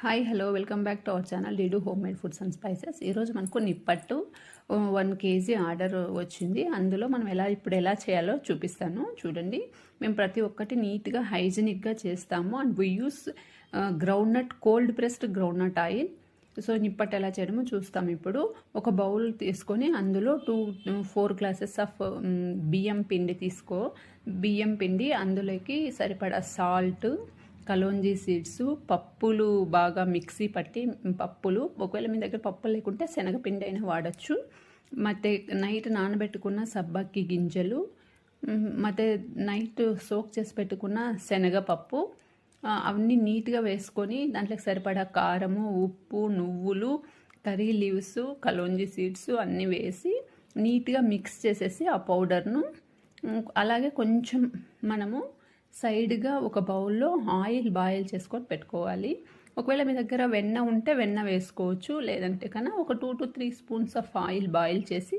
Hi hello welcome back to our channel డీడూ homemade foods and spices. ఈరోజు మనకు నిప్పట్టు 1 kg order వచ్చింది. అందులో మనం ఇప్పుడు ఎలా చేయాలో చూపిస్తాను చూడండి. మేము ప్రతి ఒక్కటి నీట్గా హైజీనిక్గా చేస్తాము. And we use groundnut cold pressed groundnut oil. So nippattu ఎలా చేయడమో చూస్తాం. ఇప్పుడు ఒక బౌల్ తీసుకొని అందులో 4 గ్లాసెస్ ఆఫ్ బియ్యం పిండి బియ్యం పిండి అందులోకి సరిపడా సాల్ట్, కలోంజీ సీడ్స్, పప్పులు బాగా మిక్సీ పట్టి పప్పులు, ఒకవేళ మీ దగ్గర పప్పులు లేకుంటే శనగపిండి అయినా వాడచ్చు. ಮತ್ತು నైట్ నానబెట్టుకున్న సబ్బక్కి గింజలు, ಮತ್ತು నైట్ సోక్ చేసి పెట్టుకున్న శనగపప్పు, అవన్నీ నీట్గా వేసుకొని దాంట్లోకి సరిపడా కారము, ఉప్పు, నువ్వులు, కర్రీ లీవ్స్, కలోంజీ సీడ్స్ అన్నీ వేసి నీట్గా మిక్స్ చేసేసి ఆ పౌడర్ను అలాగే కొంచెం మనము సైడ్గా ఒక బౌల్లో ఆయిల్ బాయిల్ చేసుకొని పెట్టుకోవాలి. ఒకవేళ మీ దగ్గర వెన్న ఉంటే వెన్న వేసుకోవచ్చు, లేదంటే కన్నా ఒక 2 to 3 spoons of oil boil చేసి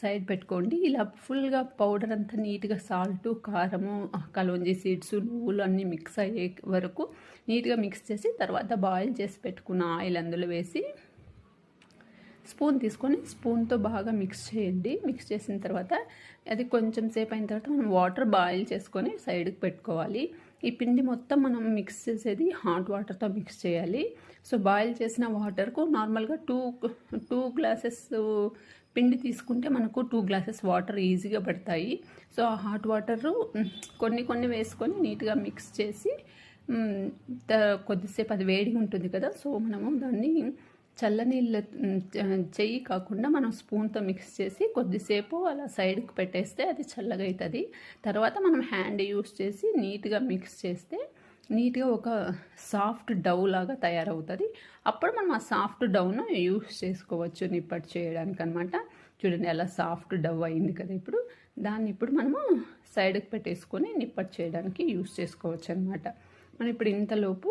సైడ్ పెట్టుకోండి. ఇలా ఫుల్గా పౌడర్ అంతా నీట్గా సాల్ట్, కారము, కలోంజీ సీడ్స్, నువ్వులు అన్నీ మిక్స్ అయ్యే వరకు నీట్గా మిక్స్ చేసి తర్వాత బాయిల్ చేసి పెట్టుకున్న ఆయిల్ అందులో వేసి స్పూన్ తీసుకొని స్పూన్తో బాగా మిక్స్ చేయండి. మిక్స్ చేసిన తర్వాత అది కొంచెం సేపు అయిన తర్వాత మనం వాటర్ బాయిల్ చేసుకొని సైడ్కి పెట్టుకోవాలి. ఈ పిండి మొత్తం మనం మిక్స్ చేసేది హాట్ వాటర్తో మిక్స్ చేయాలి. సో బాయిల్ చేసిన వాటర్కు నార్మల్గా టూ గ్లాసెస్ పిండి తీసుకుంటే మనకు 2 గ్లాసెస్ వాటర్ ఈజీగా పడతాయి. సో ఆ హాట్ వాటరు కొన్ని వేసుకొని నీట్గా మిక్స్ చేసి కొద్దిసేపు అది వేడిగా ఉంటుంది కదా, సో మనము దాన్ని చల్లనీళ్ళ చెయ్యి కాకుండా మనం స్పూన్తో మిక్స్ చేసి కొద్దిసేపు అలా సైడ్కి పెట్టేస్తే అది చల్లగా అవుతుంది. తర్వాత మనం హ్యాండ్ యూస్ చేసి నీట్గా మిక్స్ చేస్తే నీట్గా ఒక సాఫ్ట్ డవ్ లాగా తయారవుతుంది. అప్పుడు మనం ఆ సాఫ్ట్ డవ్ను యూస్ చేసుకోవచ్చు నిప్పట్టు చేయడానికి అనమాట. చూడండి అలా సాఫ్ట్ డవ్ అయింది కదా. ఇప్పుడు మనము సైడ్కి పెట్టేసుకొని నిప్పట్టు చేయడానికి యూస్ చేసుకోవచ్చు అనమాట. మనం ఇప్పుడు ఇంతలోపు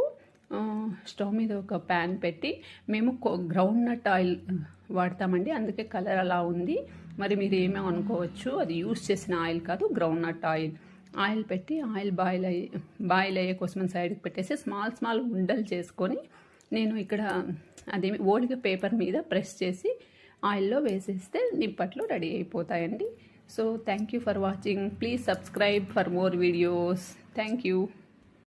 స్టవ్ మీద ఒక ప్యాన్ పెట్టి, మేము గ్రౌండ్నట్ ఆయిల్ వాడతామండి, అందుకే కలర్ అలా ఉంది. మరి మీరు ఏమేమి అనుకోవచ్చు, అది యూస్ చేసిన ఆయిల్ కాదు, గ్రౌండ్నట్ ఆయిల్ పెట్టి ఆయిల్ బాయిల్ అయ్యే కోసం సైడ్కి పెట్టేసి స్మాల్ ఉండలు చేసుకొని నేను ఇక్కడ అదేమి ఓలిగ పేపర్ మీద ప్రెస్ చేసి ఆయిల్లో వేసేస్తే నిప్పట్లు రెడీ అయిపోతాయండి. So thank you for watching. Please subscribe for more videos. Thank you.